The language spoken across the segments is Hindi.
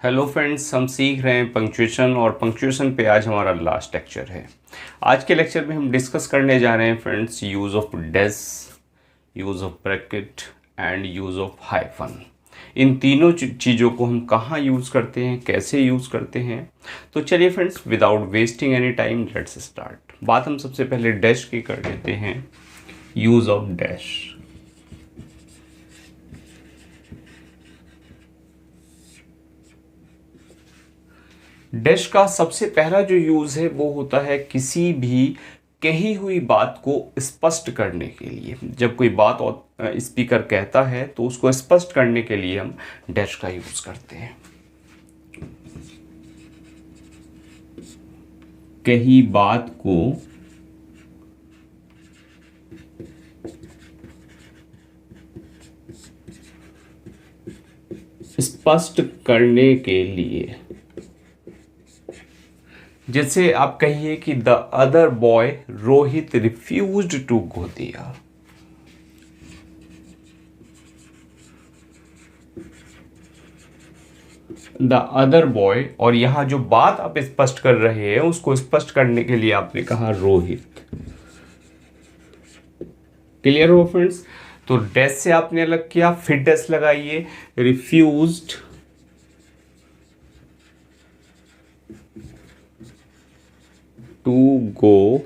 हेलो फ्रेंड्स, हम सीख रहे हैं पंक्चुएशन और पंक्चुएशन पे आज हमारा लास्ट लेक्चर है। आज के लेक्चर में हम डिस्कस करने जा रहे हैं friends use of dash, use of bracket and use of hyphen. इन तीनों चीज़ों को हम कहाँ यूज़ करते हैं, कैसे यूज़ करते हैं। तो चलिए friends, without wasting any time let's start. बात हम सबसे पहले डैश की कर लेते हैं। Use of dash. डैश का सबसे पहला जो यूज़ है वो होता है किसी भी कही हुई बात को स्पष्ट करने के लिए। जब कोई बात स्पीकर कहता है तो उसको स्पष्ट करने के लिए हम डैश का यूज़ करते हैं। कही बात को स्पष्ट करने के लिए, जैसे आप कहिए कि the other boy Rohit refused to go there. The other boy, और यहां जो बात आप स्पष्ट कर रहे हैं उसको स्पष्ट करने के लिए आपने कहा रोहित। क्लियर हो फ्रेंड्स? तो डैश से आपने अलग किया, फिर डैश लगाइए रिफ्यूज्ड टू गो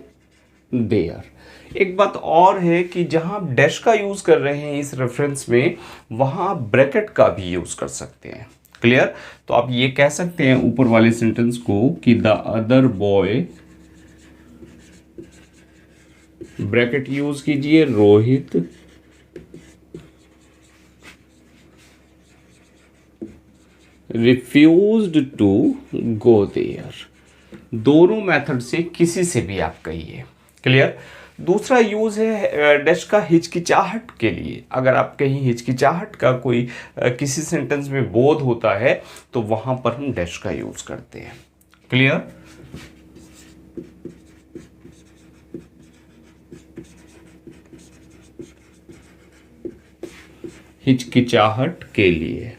देयर। एक बात और है कि जहां आप डैश का यूज कर रहे हैं इस रेफरेंस में, वहां आप ब्रैकेट का भी यूज कर सकते हैं। क्लियर? तो आप ये कह सकते हैं ऊपर वाले सेंटेंस को कि the other boy, bracket use कीजिए, Rohit refused to go there. दोनों मेथड से किसी से भी आप कहिए। क्लियर? दूसरा यूज है डैश का हिचकिचाहट के लिए। अगर आप कहीं हिचकिचाहट का कोई किसी सेंटेंस में बोध होता है तो वहां पर हम डैश का यूज करते हैं। क्लियर? हिचकिचाहट के लिए,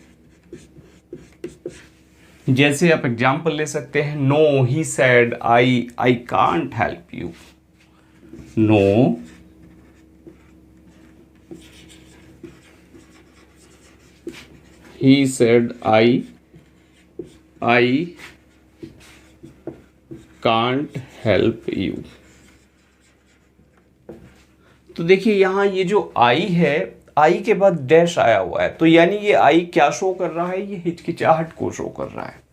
जैसे आप एग्जाम्पल ले सकते हैं, no he said I can't help you. No he said I can't help you. तो देखिए यहां ये जो आई है, आई के बाद डैश आया हुआ है, तो यानी ये आई क्या शो कर रहा है? ये हिचकिचाहट को शो कर रहा है।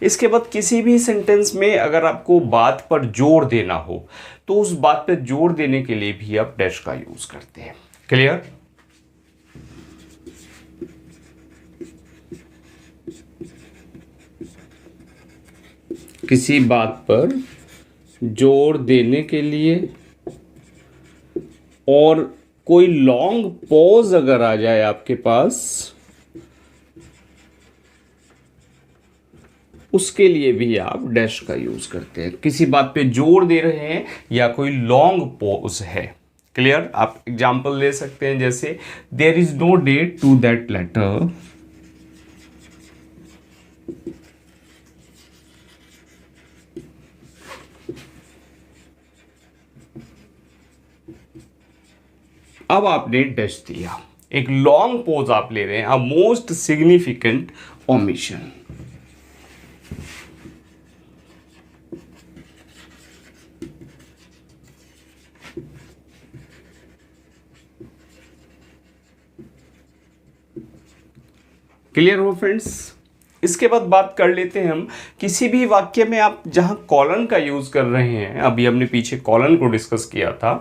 इसके बाद किसी भी सेंटेंस में अगर आपको बात पर जोर देना हो तो उस बात पर जोर देने के लिए भी आप डैश का यूज करते हैं। क्लियर? किसी बात पर जोर देने के लिए, और कोई लॉन्ग पॉज अगर आ जाए आपके पास, उसके लिए भी आप डैश का यूज करते हैं। किसी बात पे जोर दे रहे हैं या कोई लॉन्ग पॉज है। क्लियर? आप एग्जांपल ले सकते हैं, जैसे there is no date to that letter. अब आपने डैश दिया, एक लॉन्ग पोज आप ले रहे हैं, a most significant omission. Clear हो फ्रेंड्स? इसके बाद बात कर लेते हैं हम किसी भी वाक्य में आप जहां कॉलन का यूज कर रहे हैं। अभी हमने पीछे कॉलन को डिस्कस किया था,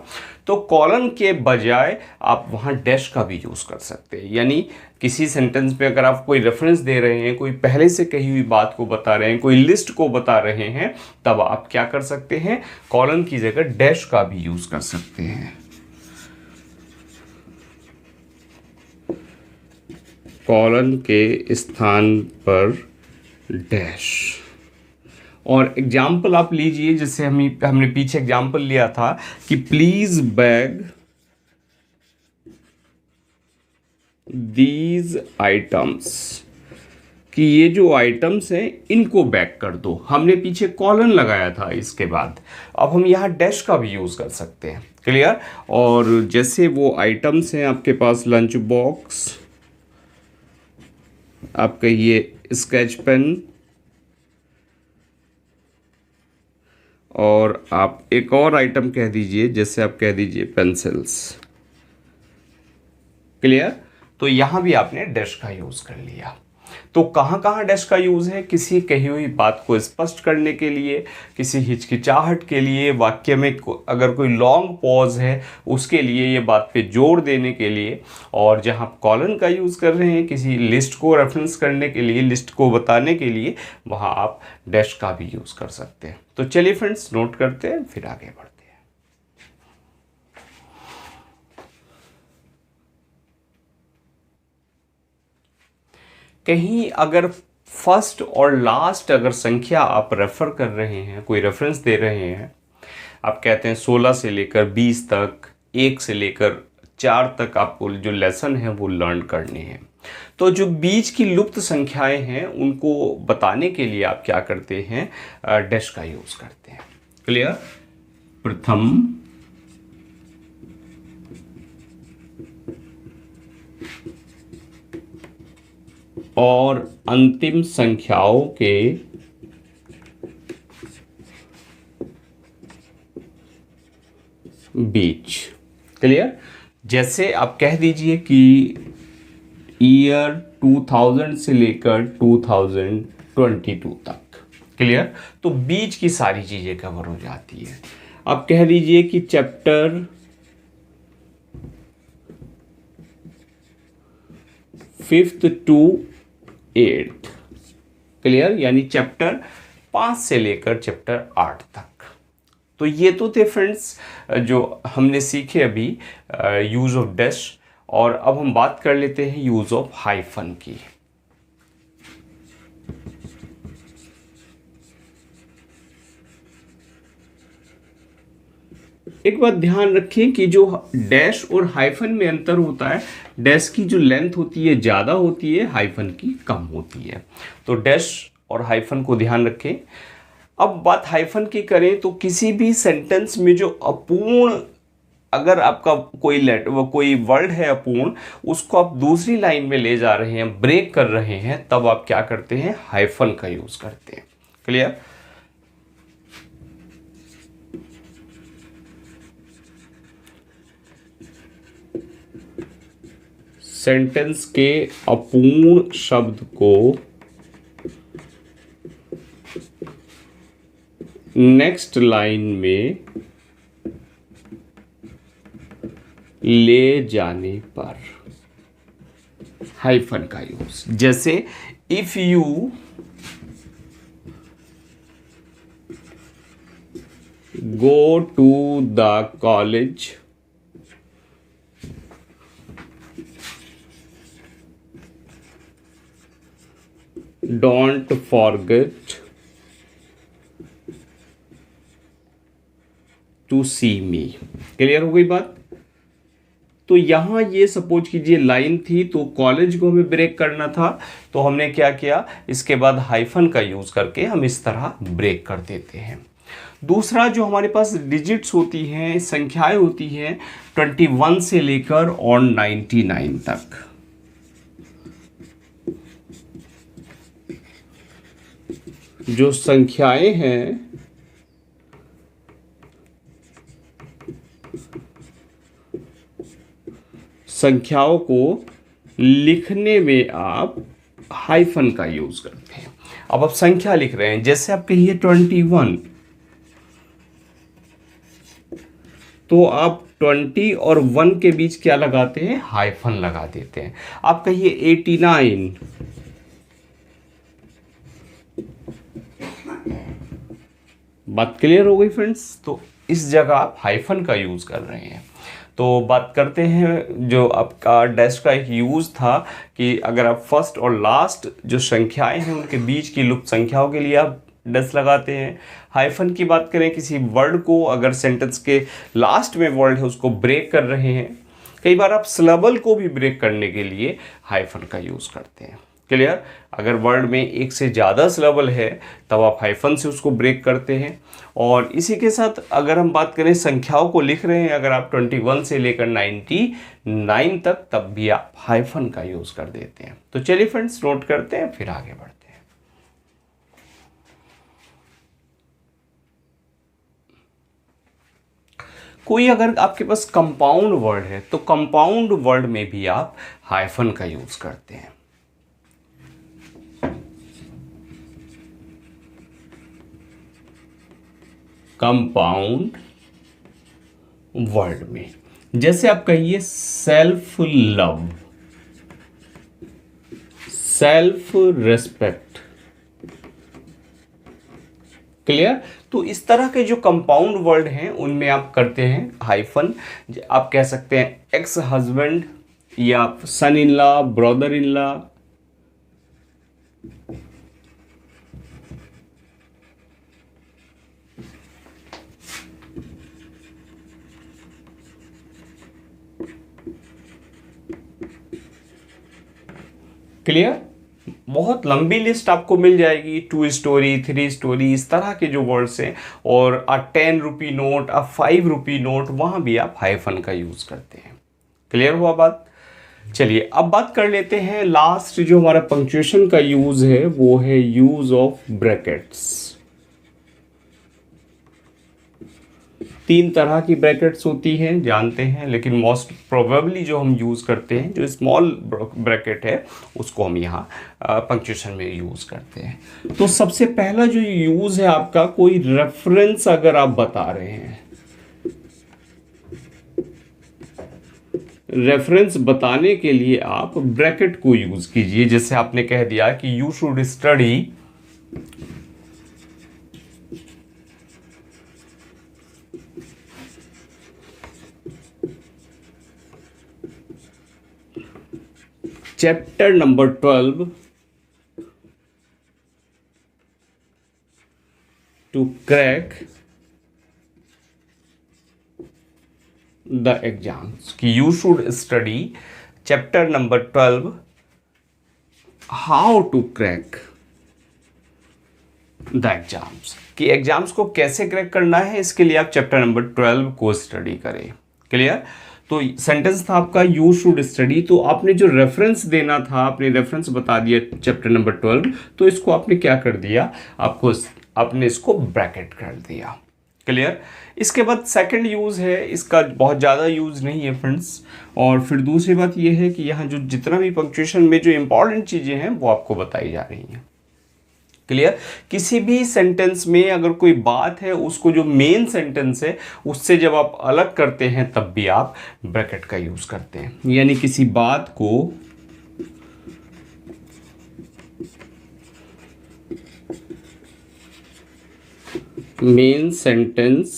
तो कॉलन के बजाय आप वहां डैश का भी यूज कर सकते हैं। यानी किसी सेंटेंस में अगर आप कोई रेफरेंस दे रहे हैं, कोई पहले से कही हुई बात को बता रहे हैं, कोई लिस्ट को बता रहे हैं, तब आप क्या कर सकते हैं? कॉलन की जगह डैश का भी यूज कर सकते हैं। कॉलन के स्थान पर डैश। और एग्जाम्पल आप लीजिए, जैसे हमने पीछे एग्जाम्पल लिया था कि प्लीज बैग दीज आइटम्स। कि ये जो आइटम्स हैं इनको बैक कर दो। हमने पीछे कॉलन लगाया था इसके बाद, अब हम यहाँ डैश का भी यूज़ कर सकते हैं। क्लियर। और जैसे वो आइटम्स हैं आपके पास, लंच बॉक्स, आप कहिए स्केच पेन, और आप एक और आइटम कह दीजिए, जैसे आप कह दीजिए पेंसिल्स। क्लियर। तो यहाँ भी आपने डैश का यूज़ कर लिया। तो कहाँ कहाँ डैश का यूज़ है? किसी कही हुई बात को स्पष्ट करने के लिए, किसी हिचकिचाहट के लिए, वाक्य में अगर कोई लॉन्ग पॉज है उसके लिए, ये बात पे जोर देने के लिए, और जहाँ आप कॉलन का यूज़ कर रहे हैं किसी लिस्ट को रेफरेंस करने के लिए, लिस्ट को बताने के लिए, वहाँ आप डैश का भी यूज़ कर सकते हैं। तो चलिए फ्रेंड्स, नोट करते हैं फिर आगे बढ़ते हैं। कहीं अगर फर्स्ट और लास्ट अगर संख्या आप रेफर कर रहे हैं, कोई रेफरेंस दे रहे हैं, आप कहते हैं 16 से लेकर 20 तक, 1 से लेकर 4 तक आपको जो लेसन है वो लर्न करने हैं, तो जो बीच की लुप्त संख्याएं हैं उनको बताने के लिए आप क्या करते हैं? डैश का यूज करते हैं। क्लियर। प्रथम, और अंतिम संख्याओं के बीच। क्लियर। जैसे आप कह दीजिए कि ईयर 2000 से लेकर 2022 तक। क्लियर। तो बीच की सारी चीजें कवर हो जाती है। आप कह दीजिए कि चैप्टर 5th to 8। क्लियर। यानी चैप्टर 5 से लेकर चैप्टर 8 तक। तो ये तो थे फ्रेंड्स जो हमने सीखे अभी यूज ऑफ डैश। और अब हम बात कर लेते हैं यूज ऑफ हाइफन की। एक बात ध्यान रखें कि जो डैश और हाइफन में अंतर होता है, डैश की जो लेंथ होती है ज़्यादा होती है, हाइफन की कम होती है। तो डैश और हाइफन को ध्यान रखें। अब बात हाइफन की करें तो किसी भी सेंटेंस में जो अपूर्ण, अगर आपका कोई वर्ड है अपूर्ण, उसको आप दूसरी लाइन में ले जा रहे हैं, ब्रेक कर रहे हैं, तब आप क्या करते हैं? हाइफन का यूज करते हैं। क्लियर। सेंटेंस के अपूर्ण शब्द को नेक्स्ट लाइन में ले जाने पर हाइफन का यूज। जैसे if you go to the college don't forget to see me. Clear हो गई बात। तो यहां ये सपोज कीजिए लाइन थी, तो कॉलेज को हमें ब्रेक करना था, तो हमने क्या किया? इसके बाद हाइफन का यूज करके हम इस तरह ब्रेक कर देते हैं। दूसरा, जो हमारे पास डिजिट्स होती हैं, संख्याएं होती हैं 21 से लेकर और 99 तक। जो संख्याएं हैं संख्याओं को लिखने में आप हाइफन का यूज करते हैं। अब आप संख्या लिख रहे हैं, जैसे आप कहिए 21, तो आप 20 और 1 के बीच क्या लगाते हैं? हाइफन लगा देते हैं। आप कहिए 89, बात क्लियर हो गई फ्रेंड्स। तो इस जगह आप हाइफन का यूज कर रहे हैं। तो बात करते हैं जो आपका डैश का एक यूज था कि अगर आप फर्स्ट और लास्ट जो संख्याएं हैं उनके बीच की लुप्त संख्याओं के लिए आप डैश लगाते हैं। हाइफन की बात करें, किसी वर्ड को अगर सेंटेंस के लास्ट में वर्ड है उसको ब्रेक कर रहे हैं। कई बार आप सिलेबल को भी ब्रेक करने के लिए हाइफन का यूज करते हैं। क्लियर। अगर वर्ड में एक से ज़्यादा सिलेबल है तब आप हाइफन से उसको ब्रेक करते हैं। और इसी के साथ अगर हम बात करें संख्याओं को लिख रहे हैं, अगर आप 21 से लेकर 99 तक, तब भी आप हाइफन का यूज़ कर देते हैं। तो चलिए फ्रेंड्स नोट करते हैं, फिर आगे बढ़ते हैं। कोई अगर आपके पास कंपाउंड वर्ड है तो कंपाउंड वर्ड में भी आप हाइफन का यूज करते हैं। कंपाउंड वर्ड में जैसे आप कहिए self love, self respect, clear. तो इस तरह के जो कंपाउंड वर्ड हैं उनमें आप करते हैं हाइफन। आप कह सकते हैं एक्स हस्बैंड या son in law, brother in law, clear. बहुत लंबी लिस्ट आपको मिल जाएगी, 2 स्टोरी, 3 स्टोरी, इस तरह के जो वर्ड्स हैं। और अ 10 रुपी नोट, अ 5 रुपी नोट, वहां भी आप हाइफन का यूज करते हैं। क्लियर हुआ बात। चलिए अब बात कर लेते हैं लास्ट जो हमारा पंक्चुएशन का यूज है वो है यूज ऑफ ब्रैकेट्स। 3 तरह की ब्रैकेट्स होती हैं जानते हैं, लेकिन मोस्ट प्रोबेबली जो हम यूज़ करते हैं, जो स्मॉल ब्रैकेट है उसको हम यहाँ पंक्चुएशन में यूज़ करते हैं। तो सबसे पहला जो यूज़ है आपका, कोई रेफरेंस अगर आप बता रहे हैं, रेफरेंस बताने के लिए आप ब्रैकेट को यूज कीजिए। जैसे आपने कह दिया कि you should study chapter number 12 to crack the exams, कि you should study chapter number 12 how to crack the exams, कि एग्जाम्स को कैसे क्रैक करना है, इसके लिए आप चैप्टर नंबर 12 को स्टडी करें। क्लियर। तो सेंटेंस था आपका यू शुड स्टडी, तो आपने जो रेफरेंस देना था, आपने रेफरेंस बता दिया चैप्टर नंबर 12, तो इसको आपने क्या कर दिया, आपने इसको ब्रैकेट कर दिया। क्लियर। इसके बाद सेकंड यूज़ है, इसका बहुत ज़्यादा यूज़ नहीं है फ्रेंड्स। और फिर दूसरी बात ये है कि यहाँ जो जितना भी पंक्चुएशन में जो इंपॉर्टेंट चीज़ें हैं वो आपको बताई जा रही हैं। क्लियर। किसी भी सेंटेंस में अगर कोई बात है, उसको जो मेन सेंटेंस है उससे जब आप अलग करते हैं तब भी आप ब्रैकेट का यूज करते हैं। यानी किसी बात को मेन सेंटेंस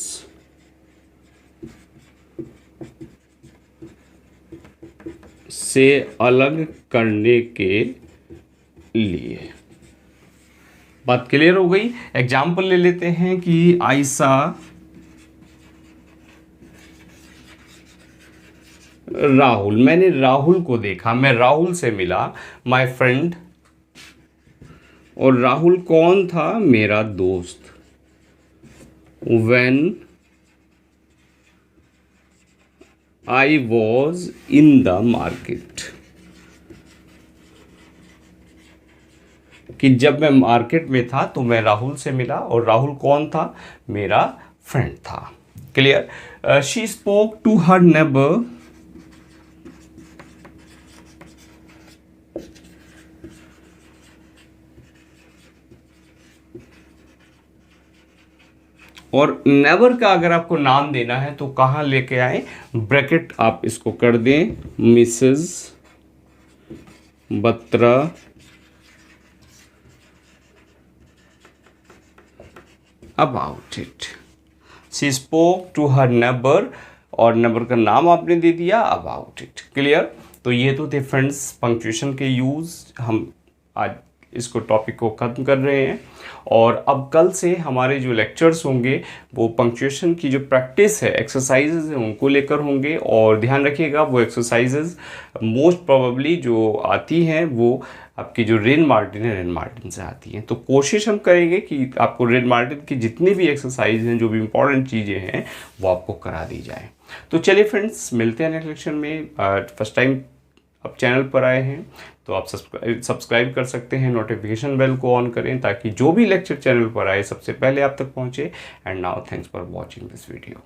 से अलग करने के लिए। बात क्लियर हो गई। एग्जाम्पल ले लेते हैं कि आयशा राहुल, मैंने राहुल को देखा, मैं राहुल से मिला, माय फ्रेंड। और राहुल कौन था, मेरा दोस्त। When I was in the market, कि जब मैं मार्केट में था तो मैं राहुल से मिला, और राहुल कौन था, मेरा फ्रेंड था। Clear. She spoke to her neighbour, और नेवर का अगर आपको नाम देना है तो कहाँ लेके आए, ब्रैकेट आप इसको कर दें, Mrs Batra about it. She spoke to her neighbour, और नेबर का नाम आपने दे दिया, अबाउट इट। क्लियर। तो ये तो थे फ्रेंड्स पंक्चुएशन के यूज। हम आज इसको टॉपिक को ख़त्म कर रहे हैं। और अब कल से हमारे जो लेक्चर्स होंगे वो पंक्चुएशन की जो प्रैक्टिस है, एक्सरसाइजेज हैं, उनको लेकर होंगे। और ध्यान रखिएगा वो एक्सरसाइजेज मोस्ट प्रोबेबली जो आती हैं वो आपकी जो रेन मार्टिन है, रेन मार्टिन से आती हैं। तो कोशिश हम करेंगे कि आपको रेन मार्टिन की जितनी भी एक्सरसाइज हैं, जो भी इंपॉर्टेंट चीज़ें हैं, वो आपको करा दी जाए। तो चलिए फ्रेंड्स, मिलते हैं नेक्स्ट लेक्चर में। फर्स्ट टाइम आप चैनल पर आए हैं तो आप सब्सक्राइब कर सकते हैं, नोटिफिकेशन बेल को ऑन करें ताकि जो भी लेक्चर चैनल पर आए सबसे पहले आप तक पहुंचे। And now thanks for watching this video.